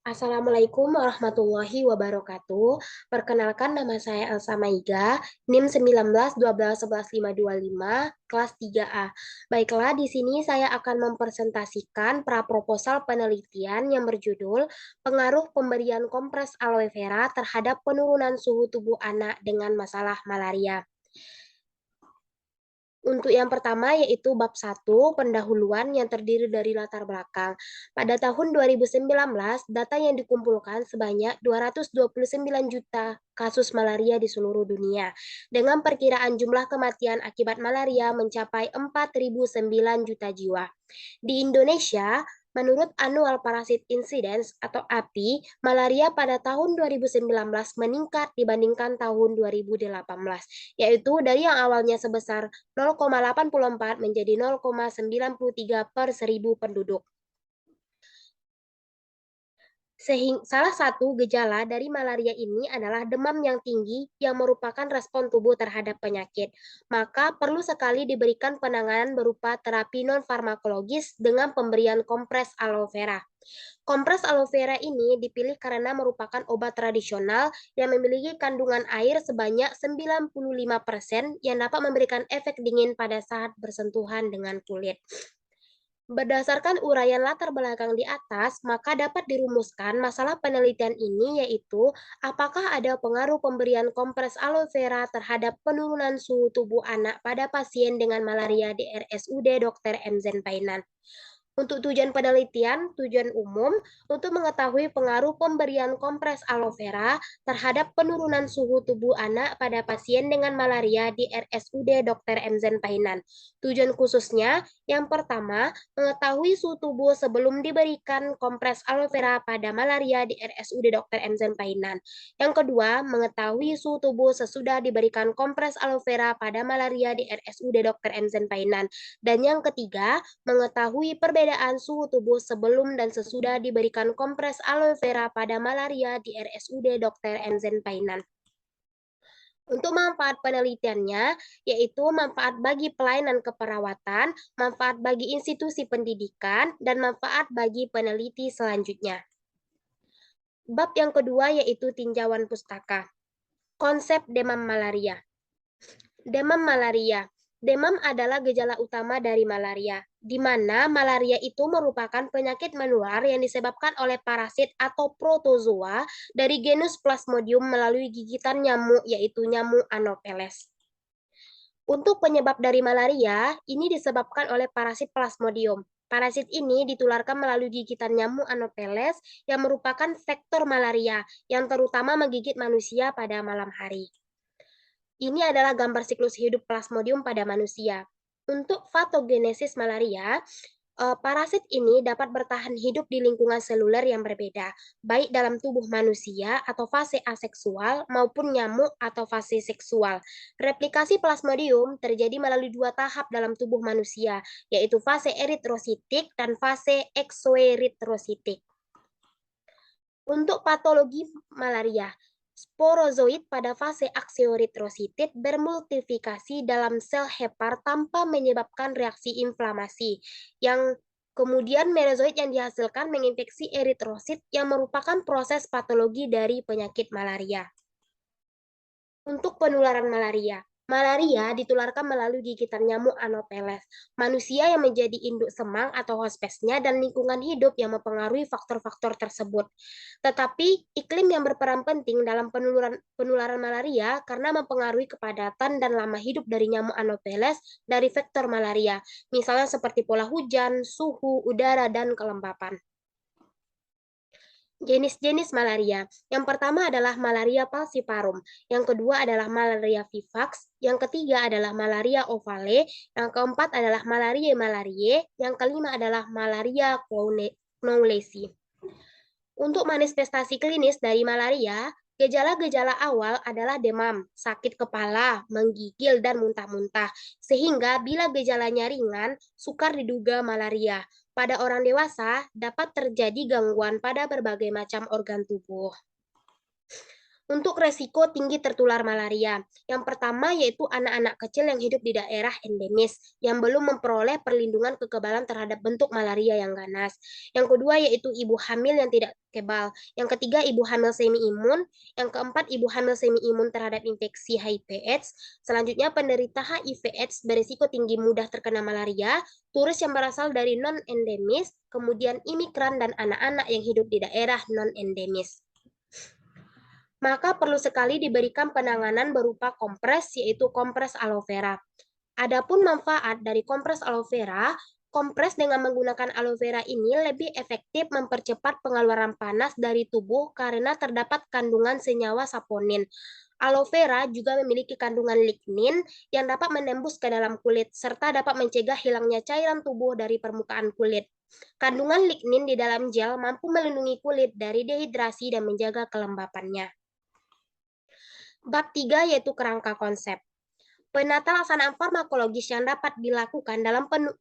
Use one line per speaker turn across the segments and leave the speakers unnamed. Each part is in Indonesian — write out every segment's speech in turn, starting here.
Assalamualaikum warahmatullahi wabarakatuh. Perkenalkan nama saya Elsa Maiga, NIM 19 12 11 525, kelas 3A. Baiklah, di sini saya akan mempresentasikan praproposal penelitian yang berjudul Pengaruh Pemberian Kompres Aloe Vera terhadap Penurunan Suhu Tubuh Anak dengan Masalah Malaria. Untuk yang pertama yaitu bab 1, pendahuluan yang terdiri dari latar belakang. Pada tahun 2019, data yang dikumpulkan sebanyak 229 juta kasus malaria di seluruh dunia, dengan perkiraan jumlah kematian akibat malaria mencapai 4.009 juta jiwa. Di Indonesia, menurut Annual Parasit Incidence atau API, malaria pada tahun 2019 meningkat dibandingkan tahun 2018, yaitu dari yang awalnya sebesar 0,84 menjadi 0,93 per 1000 penduduk. Salah satu gejala dari malaria ini adalah demam yang tinggi yang merupakan respon tubuh terhadap penyakit. Maka perlu sekali diberikan penanganan berupa terapi non-farmakologis dengan pemberian kompres aloe vera. Kompres aloe vera ini dipilih karena merupakan obat tradisional yang memiliki kandungan air sebanyak 95% yang dapat memberikan efek dingin pada saat bersentuhan dengan kulit. Berdasarkan uraian latar belakang di atas, maka dapat dirumuskan masalah penelitian ini yaitu apakah ada pengaruh pemberian kompres aloe vera terhadap penurunan suhu tubuh anak pada pasien dengan malaria di RSUD Dr. M. Painan. Untuk tujuan penelitian, tujuan umum, untuk mengetahui pengaruh pemberian kompres aloe vera terhadap penurunan suhu tubuh anak pada pasien dengan malaria di RSUD Dr. M. Painan. Tujuan khususnya, yang pertama, mengetahui suhu tubuh sebelum diberikan kompres aloe vera pada malaria di RSUD Dr. M. Painan. Yang kedua, mengetahui suhu tubuh sesudah diberikan kompres aloe vera pada malaria di RSUD Dr. M. Painan. Dan yang ketiga, mengetahui perbedaan suhu tubuh sebelum dan sesudah diberikan kompres aloe vera pada malaria di RSUD Dr. M. Painan. Untuk manfaat penelitiannya, yaitu manfaat bagi pelayanan keperawatan, manfaat bagi institusi pendidikan, dan manfaat bagi peneliti selanjutnya. Bab yang kedua yaitu tinjauan pustaka. Konsep demam malaria. Demam malaria. Demam adalah gejala utama dari malaria, di mana malaria itu merupakan penyakit menular yang disebabkan oleh parasit atau protozoa dari genus Plasmodium melalui gigitan nyamuk, yaitu nyamuk Anopheles. Untuk penyebab dari malaria, ini disebabkan oleh parasit Plasmodium. Parasit ini ditularkan melalui gigitan nyamuk Anopheles yang merupakan vektor malaria, yang terutama menggigit manusia pada malam hari. Ini adalah gambar siklus hidup Plasmodium pada manusia. Untuk patogenesis malaria, parasit ini dapat bertahan hidup di lingkungan seluler yang berbeda, baik dalam tubuh manusia atau fase aseksual maupun nyamuk atau fase seksual. Replikasi Plasmodium terjadi melalui dua tahap dalam tubuh manusia, yaitu fase eritrositik dan fase eksoeritrositik. Untuk patologi malaria, sporozoid pada fase aksioritrositit bermultifikasi dalam sel hepar tanpa menyebabkan reaksi inflamasi, yang kemudian merozoid yang dihasilkan menginfeksi eritrosit yang merupakan proses patologi dari penyakit malaria. Untuk penularan malaria, malaria ditularkan melalui gigitan nyamuk Anopheles. Manusia yang menjadi induk semang atau hospesnya dan lingkungan hidup yang mempengaruhi faktor-faktor tersebut. Tetapi iklim yang berperan penting dalam penularan malaria karena mempengaruhi kepadatan dan lama hidup dari nyamuk Anopheles dari vektor malaria, misalnya seperti pola hujan, suhu, udara, dan kelembapan. Jenis-jenis malaria. Yang pertama adalah malaria falciparum, yang kedua adalah malaria vivax, yang ketiga adalah malaria ovale, yang keempat adalah malaria malariae, yang kelima adalah malaria knowlesi. Untuk manifestasi klinis dari malaria, gejala-gejala awal adalah demam, sakit kepala, menggigil, dan muntah-muntah. Sehingga bila gejalanya ringan, sukar diduga malaria. Pada orang dewasa, dapat terjadi gangguan pada berbagai macam organ tubuh. Untuk resiko tinggi tertular malaria, yang pertama yaitu anak-anak kecil yang hidup di daerah endemis yang belum memperoleh perlindungan kekebalan terhadap bentuk malaria yang ganas. Yang kedua yaitu ibu hamil yang tidak kebal. Yang ketiga ibu hamil semi imun. Yang keempat ibu hamil semi imun terhadap infeksi HIV/AIDS. Selanjutnya penderita HIV/AIDS berisiko tinggi mudah terkena malaria, turis yang berasal dari non endemis, kemudian imigran dan anak-anak yang hidup di daerah non endemis. Maka perlu sekali diberikan penanganan berupa kompres, yaitu kompres aloe vera. Adapun manfaat dari kompres aloe vera, kompres dengan menggunakan aloe vera ini lebih efektif mempercepat pengeluaran panas dari tubuh karena terdapat kandungan senyawa saponin. Aloe vera juga memiliki kandungan lignin yang dapat menembus ke dalam kulit, serta dapat mencegah hilangnya cairan tubuh dari permukaan kulit. Kandungan lignin di dalam gel mampu melindungi kulit dari dehidrasi dan menjaga kelembapannya. Bab 3 yaitu kerangka konsep. Penata laksanaan farmakologis yang dapat dilakukan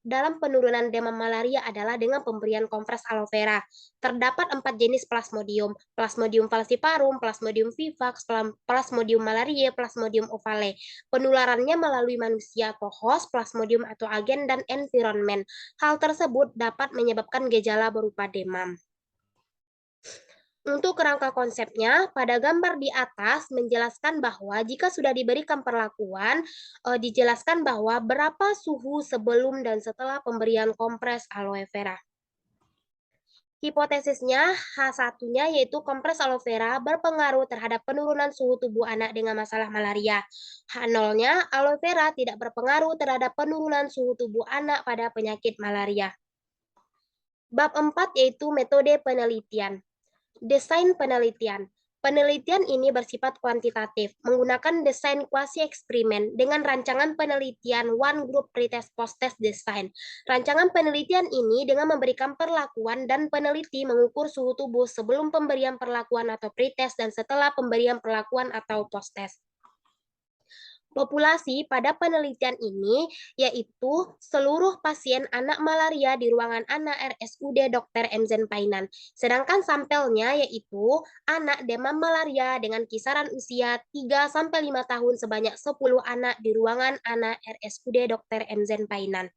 dalam penurunan demam malaria adalah dengan pemberian kompres aloe vera. Terdapat 4 jenis plasmodium: Plasmodium falciparum, Plasmodium vivax, Plasmodium malariae, Plasmodium ovale. Penularannya melalui manusia atau host, Plasmodium atau agen, dan environment. Hal tersebut dapat menyebabkan gejala berupa demam. Untuk kerangka konsepnya, pada gambar di atas menjelaskan bahwa jika sudah diberikan perlakuan, dijelaskan bahwa berapa suhu sebelum dan setelah pemberian kompres aloe vera. Hipotesisnya, H1-nya yaitu kompres aloe vera berpengaruh terhadap penurunan suhu tubuh anak dengan masalah malaria. H0-nya, aloe vera tidak berpengaruh terhadap penurunan suhu tubuh anak pada penyakit malaria. Bab 4 yaitu metode penelitian. Desain penelitian. Penelitian ini bersifat kuantitatif, menggunakan desain kuasi-eksperimen dengan rancangan penelitian one group pretest post-test design. Rancangan penelitian ini dengan memberikan perlakuan dan peneliti mengukur suhu tubuh sebelum pemberian perlakuan atau pretest dan setelah pemberian perlakuan atau post-test. Populasi pada penelitian ini yaitu seluruh pasien anak malaria di ruangan anak RSUD Dr. Emzen Painan. Sedangkan sampelnya yaitu anak demam malaria dengan kisaran usia 3-5 tahun sebanyak 10 anak di ruangan anak RSUD Dr. Emzen Painan.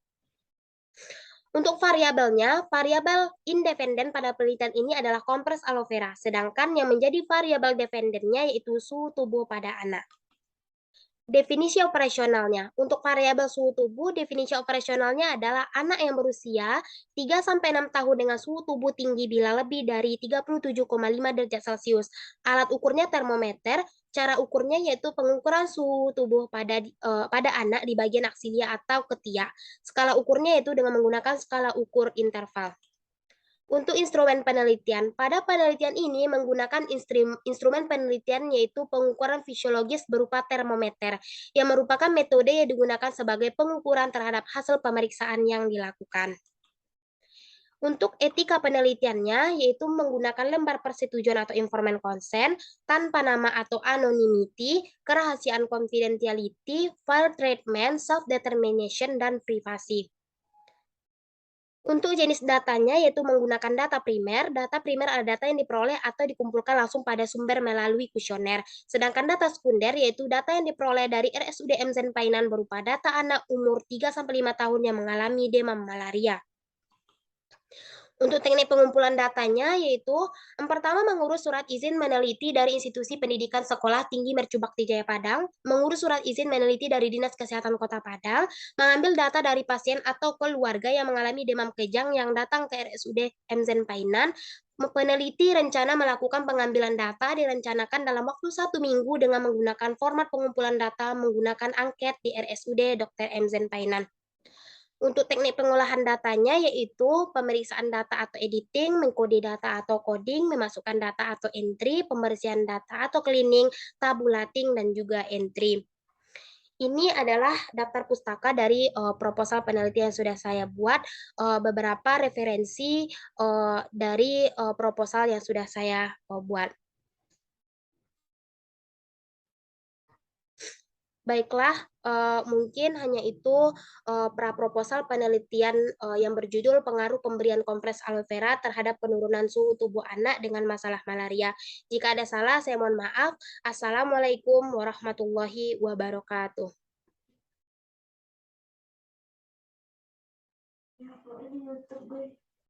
Untuk variabelnya, variabel independen pada penelitian ini adalah kompres aloe vera, sedangkan yang menjadi variabel dependennya yaitu suhu tubuh pada anak. Definisi operasionalnya. Untuk variabel suhu tubuh, definisi operasionalnya adalah anak yang berusia 3-6 tahun dengan suhu tubuh tinggi bila lebih dari 37,5 derajat Celcius. Alat ukurnya termometer. Cara ukurnya yaitu pengukuran suhu tubuh pada anak di bagian aksilia atau ketiak. Skala ukurnya yaitu dengan menggunakan skala ukur interval. Untuk instrumen penelitian, pada penelitian ini menggunakan instrumen penelitian yaitu pengukuran fisiologis berupa termometer, yang merupakan metode yang digunakan sebagai pengukuran terhadap hasil pemeriksaan yang dilakukan. Untuk etika penelitiannya, yaitu menggunakan lembar persetujuan atau informed consent, tanpa nama atau anonymity, kerahasiaan confidentiality, fair treatment, self-determination, dan privasi. Untuk jenis datanya yaitu menggunakan data primer adalah data yang diperoleh atau dikumpulkan langsung pada sumber melalui kuesioner. Sedangkan data sekunder yaitu data yang diperoleh dari RSUD Emzen Painan berupa data anak umur 3-5 tahun yang mengalami demam malaria. Untuk teknik pengumpulan datanya yaitu yang pertama mengurus surat izin meneliti dari institusi pendidikan Sekolah Tinggi Mercu Bakti Jaya Padang, mengurus surat izin meneliti dari Dinas Kesehatan Kota Padang, mengambil data dari pasien atau keluarga yang mengalami demam kejang yang datang ke RSUD Emzen Painan. Peneliti rencana melakukan pengambilan data direncanakan dalam waktu 1 minggu dengan menggunakan format pengumpulan data menggunakan angket di RSUD Dr. Emzen Painan. Untuk teknik pengolahan datanya yaitu pemeriksaan data atau editing, mengkode data atau coding, memasukkan data atau entry, pembersihan data atau cleaning, tabulating, dan juga entry. Ini adalah daftar pustaka dari proposal penelitian yang sudah saya buat, beberapa referensi dari proposal yang sudah saya buat. Baiklah, Mungkin hanya itu praproposal penelitian yang berjudul pengaruh pemberian kompres aloe vera terhadap penurunan suhu tubuh anak dengan masalah malaria. Jika ada salah, saya mohon maaf. Assalamualaikum warahmatullahi wabarakatuh. Ya, kalau ini YouTube gue.